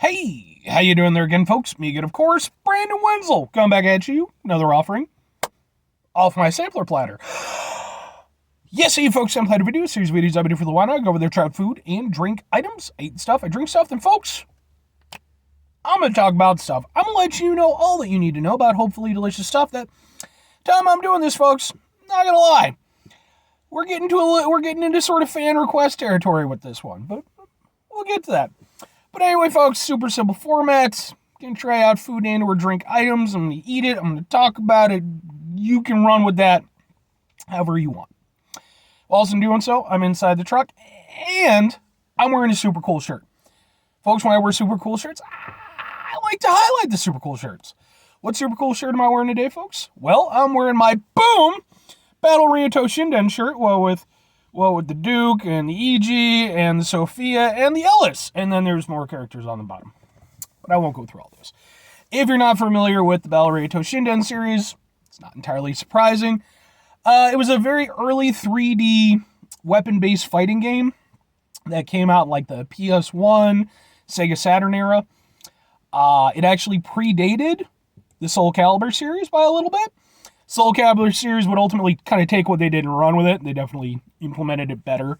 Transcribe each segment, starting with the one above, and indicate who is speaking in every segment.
Speaker 1: Hey, how you doing there again, folks? Me again, of course, Brandon Wenzel, coming back at you. Another offering off my sampler platter. Yes, you folks, I'm Platter Video, series of videos I've been doing for the while now. I go over there, try out food and drink items. I eat stuff, I drink stuff, then folks, I'm going to talk about stuff. I'm going to let you know all that you need to know about hopefully delicious stuff. That time I'm doing this, folks, not going to lie, we're getting into sort of fan request territory with this one, but we'll get to that. But anyway, folks, super simple formats. You can try out food and or drink items. I'm going to eat it. I'm going to talk about it. You can run with that however you want. Whilst I'm doing so, I'm inside the truck, and I'm wearing a super cool shirt. Folks, when I wear super cool shirts, I like to highlight the super cool shirts. What super cool shirt am I wearing today, folks? Well, I'm wearing my Boom Battle Arena Toshinden shirt, with the Duke and the EG and the Sophia and the Ellis. And then there's more characters on the bottom. But I won't go through all those. If you're not familiar with the Battle Arena Toshinden series, it's not entirely surprising. It was a very early 3D weapon-based fighting game that came out in like the PS1, Sega Saturn era. It actually predated the Soul Calibur series by a little bit. Soul Calibur series would ultimately kind of take what they did and run with it. They definitely implemented it better.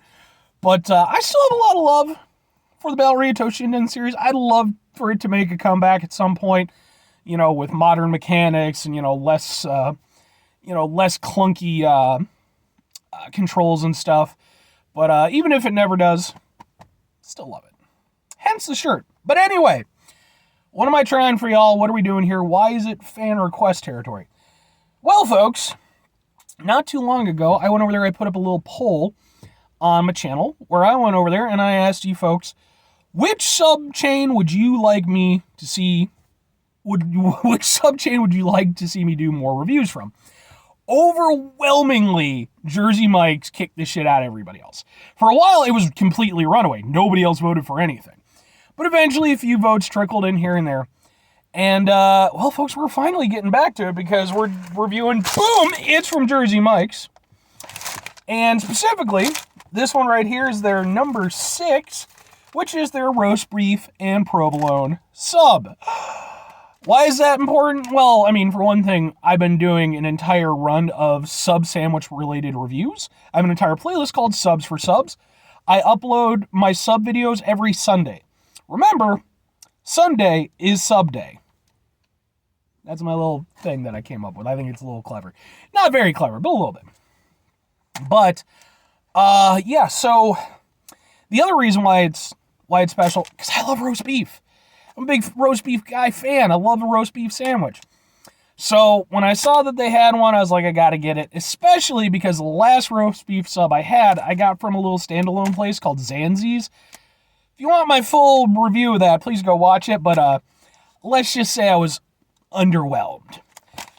Speaker 1: But I still have a lot of love for the Battle Arena Toshinden series. I'd love for it to make a comeback at some point, with modern mechanics and, less clunky controls and stuff. But even if it never does, still love it. Hence the shirt. But anyway, what am I trying for y'all? What are we doing here? Why is it fan request territory? Well, folks, not too long ago, I went over there, I put up a little poll on my channel where I went over there and I asked you folks, which sub-chain would you like me to see, which sub-chain would you like to see me do more reviews from? Overwhelmingly, Jersey Mike's kicked the shit out of everybody else. For a while, it was completely runaway. Nobody else voted for anything. But eventually, a few votes trickled in here and there. And, well, folks, we're finally getting back to it because we're reviewing, boom, it's from Jersey Mike's. And specifically, this one right here is their number 6, which is their roast beef and provolone sub. Why is that important? Well, I mean, for one thing, I've been doing an entire run of sub sandwich related reviews. I have an entire playlist called Subs for Subs. I upload my sub videos every Sunday. Remember, Sunday is SUBday. That's my little thing that I came up with. I think it's a little clever. Not very clever, but a little bit. But, yeah, so the other reason why it's special, because I love roast beef. I'm a big roast beef guy fan. I love a roast beef sandwich. So when I saw that they had one, I was like, I gotta get it. Especially because the last roast beef sub I had, I got from a little standalone place called Zanzi's. If you want my full review of that, please go watch it. But let's just say I was underwhelmed.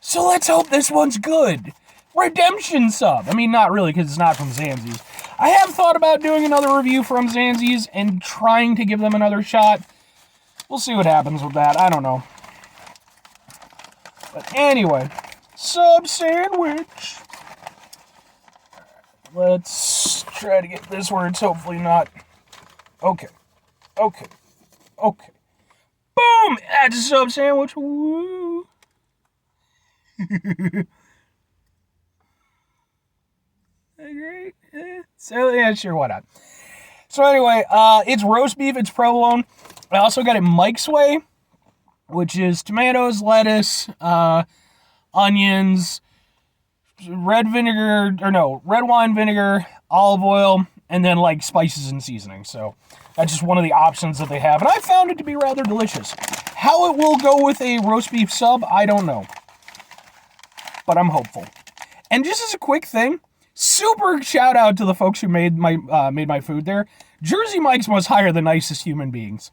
Speaker 1: So let's hope this one's good. Redemption sub. I mean, not really, because it's not from Zanzi's. I have thought about doing another review from Zanzi's and trying to give them another shot. We'll see what happens with that. I don't know. But anyway, sub sandwich. Let's try to get this where it's hopefully not. Okay. Boom! That's a sub sandwich. Woo! Great. So yeah, sure, why not? So anyway, it's roast beef, it's provolone. I also got it Mike's Way, which is tomatoes, lettuce, onions, red wine vinegar, olive oil, and then like spices and seasoning. So that's just one of the options that they have. And I found it to be rather delicious. How it will go with a roast beef sub, I don't know. But I'm hopeful. And just as a quick thing, super shout out to the folks who made my food there. Jersey Mike's must hire the nicest human beings.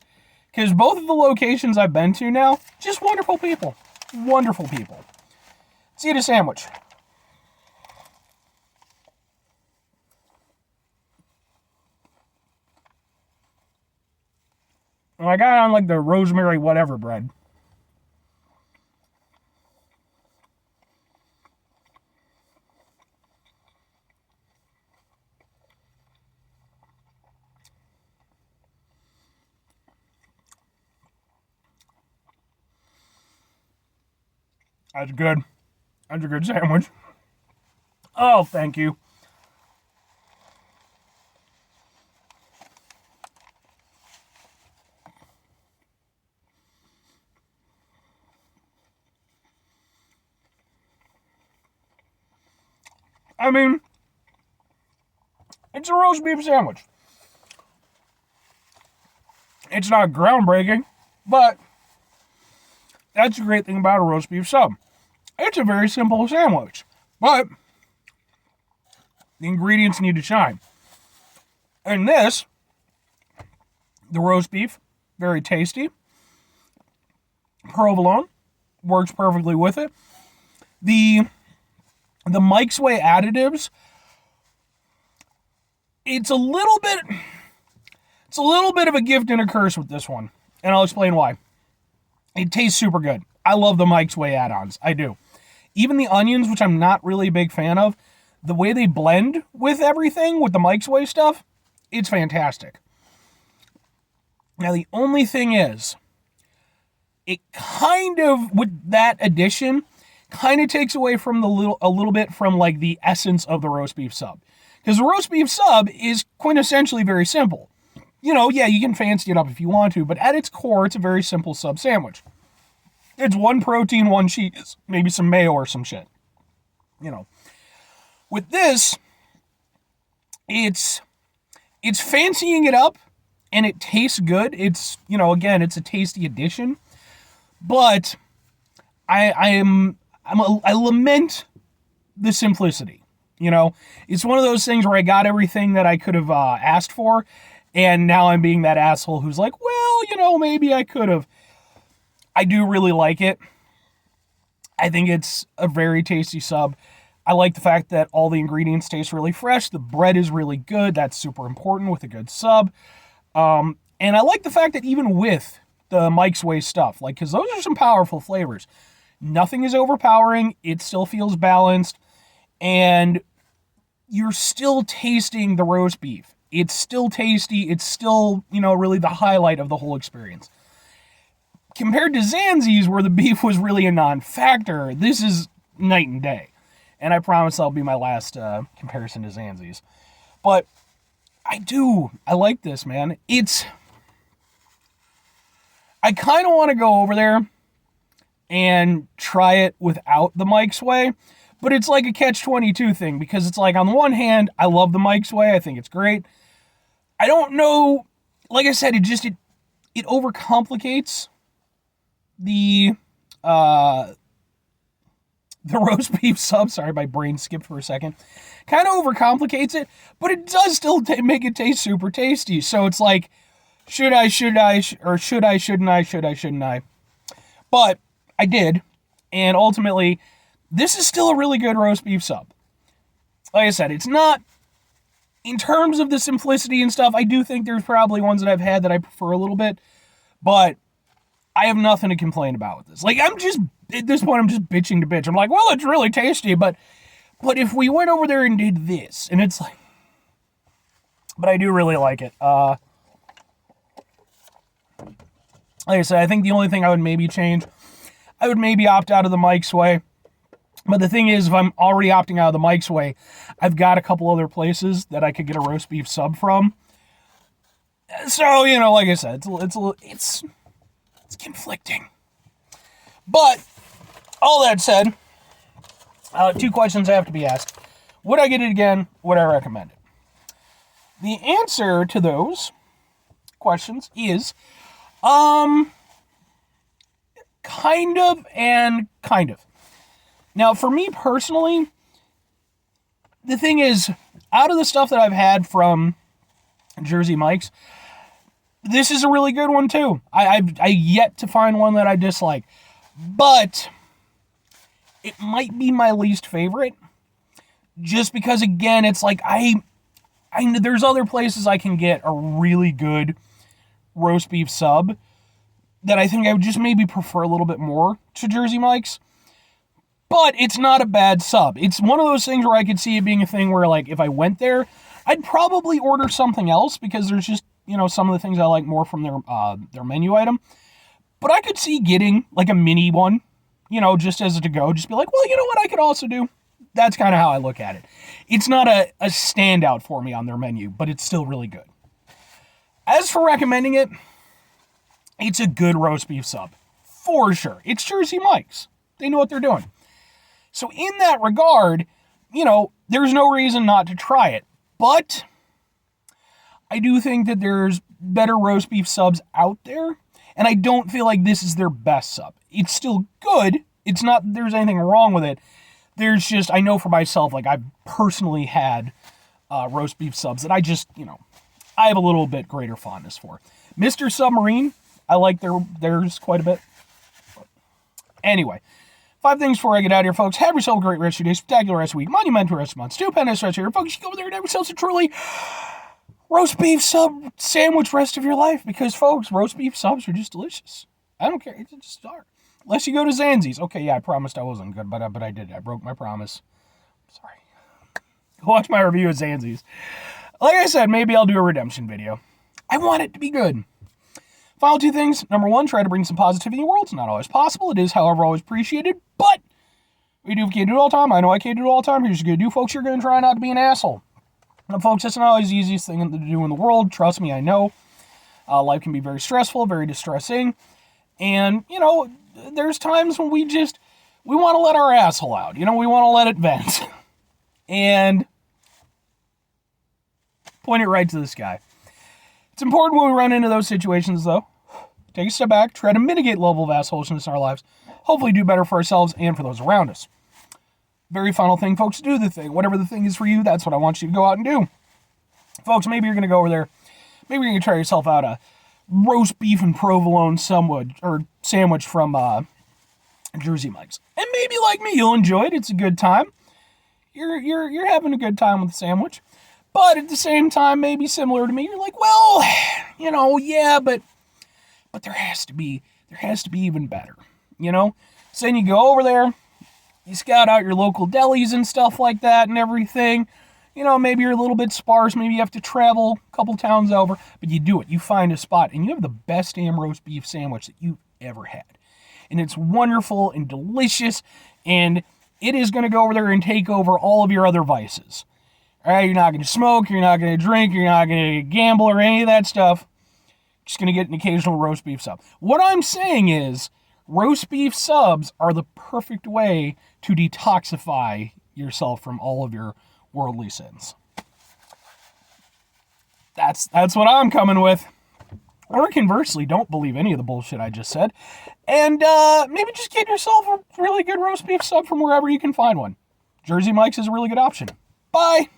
Speaker 1: Because both of the locations I've been to now, just wonderful people. Wonderful people. Let's eat a sandwich. And I got on like the rosemary whatever bread. That's good. That's a good sandwich. Oh, thank you. I mean, it's a roast beef sandwich. It's not groundbreaking, but that's the great thing about a roast beef sub. It's a very simple sandwich, but the ingredients need to shine. And this, the roast beef, very tasty. Provolone works perfectly with it. The Mike's Way additives, it's a little bit of a gift and a curse with this one, and I'll explain why. It tastes super good. I love the Mike's Way add-ons. I do. Even the onions, which I'm not really a big fan of, the way they blend with everything, with the Mike's Way stuff, it's fantastic. Now, the only thing is, it kind of, with that addition, kind of takes away from a little bit from like the essence of the roast beef sub. Because the roast beef sub is quintessentially very simple. You know, yeah, you can fancy it up if you want to, but at its core, it's a very simple sub sandwich. It's one protein, one cheese, maybe some mayo or some shit. You know. With this, it's fancying it up, and it tastes good. It's, you know, again, it's a tasty addition. But I lament the simplicity. You know, it's one of those things where I got everything that I could have asked for, and now I'm being that asshole who's like, well, you know, maybe I could have. I do really like it. I think it's a very tasty sub. I like the fact that all the ingredients taste really fresh. The bread is really good. That's super important with a good sub. And I like the fact that even with the Mike's Way stuff, like, because those are some powerful flavors. Nothing is overpowering. It still feels balanced. And you're still tasting the roast beef. It's still tasty. It's still, you know, really the highlight of the whole experience. Compared to Zanzi's, where the beef was really a non-factor, this is night and day. And I promise that'll be my last comparison to Zanzi's. But I like this, man. I kind of want to go over there and try it without the Mike's Way, but it's like a catch-22 thing, because it's like, on the one hand, I love the Mike's Way. I think it's great. I don't know, like I said, it overcomplicates the roast beef sub. Sorry, my brain skipped for a second. Kind of overcomplicates it, but it does still make it taste super tasty. So it's like, should I, shouldn't I? But I did, and ultimately, this is still a really good roast beef sub. Like I said, it's not, in terms of the simplicity and stuff, I do think there's probably ones that I've had that I prefer a little bit, but I have nothing to complain about with this. Like, at this point, I'm just bitching to bitch. I'm like, well, it's really tasty, but if we went over there and did this, and it's like, but I do really like it. Like I said, I think the only thing I would maybe change, I would maybe opt out of the Mike's Way. But the thing is, if I'm already opting out of the Mike's Way, I've got a couple other places that I could get a roast beef sub from. So, you know, like I said, it's conflicting. But all that said, 2 questions have to be asked. Would I get it again? Would I recommend it? The answer to those questions is kind of and kind of. Now, for me personally, the thing is, out of the stuff that I've had from Jersey Mike's, this is a really good one too. I've yet to find one that I dislike, but it might be my least favorite, just because, again, it's like there's other places I can get a really good roast beef sub that I think I would just maybe prefer a little bit more to Jersey Mike's. But it's not a bad sub. It's one of those things where I could see it being a thing where, like, if I went there, I'd probably order something else, because there's just, you know, some of the things I like more from their menu item. But I could see getting, like, a mini one, just as a to-go, just be like, well, you know what I could also do? That's kind of how I look at it. It's not a standout for me on their menu, but it's still really good. As for recommending it, it's a good roast beef sub. For sure. It's Jersey Mike's. They know what they're doing. So in that regard, there's no reason not to try it. But I do think that there's better roast beef subs out there, and I don't feel like this is their best sub. It's still good. It's not that there's anything wrong with it. There's just, I know for myself, like I've personally had roast beef subs that I just, I have a little bit greater fondness for. Mr. Submarine, I like theirs quite a bit. Anyway, 5 things before I get out of here, folks. Have yourself a great rest of your day, spectacular rest of the week, monumental rest of the month, stupendous rest of your folks. You go over there and have yourselves a truly roast beef sub sandwich rest of your life, because, folks, roast beef subs are just delicious. I don't care. It's just are. Unless you go to Zanzi's. Okay, yeah, I promised I wasn't good, but I did. I broke my promise. Sorry. Watch my review of Zanzi's. Like I said, maybe I'll do a redemption video. I want it to be good. Final 2 things. Number 1, try to bring some positivity in the world. It's not always possible. It is, however, always appreciated. But we can't do it all the time. I know I can't do it all the time. Here's what you're going to do, folks. You're going to try not to be an asshole. Now, folks, that's not always the easiest thing to do in the world. Trust me, I know. Life can be very stressful, very distressing. And, there's times when we want to let our asshole out. We want to let it vent. And point it right to the sky. It's important when we run into those situations, though. Take a step back, try to mitigate the level of assholishness in our lives. Hopefully do better for ourselves and for those around us. Very final thing, folks, do the thing. Whatever the thing is for you, that's what I want you to go out and do. Folks, maybe you're going to go over there. Maybe you're going to try yourself out a roast beef and provolone sandwich from Jersey Mike's. And maybe like me, you'll enjoy it. It's a good time. You're having a good time with the sandwich. But at the same time, maybe similar to me, you're like, well, yeah, but there has to be even better, So then you go over there, you scout out your local delis and stuff like that and everything. Maybe you're a little bit sparse, maybe you have to travel a couple towns over, but you do it. You find a spot, and you have the best damn roast beef sandwich that you've ever had. And it's wonderful and delicious, and it is going to go over there and take over all of your other vices. All right, you're not going to smoke, you're not going to drink, you're not going to gamble or any of that stuff. Just going to get an occasional roast beef sub. What I'm saying is, roast beef subs are the perfect way to detoxify yourself from all of your worldly sins. That's what I'm coming with. Or conversely, don't believe any of the bullshit I just said. And maybe just get yourself a really good roast beef sub from wherever you can find one. Jersey Mike's is a really good option. Bye!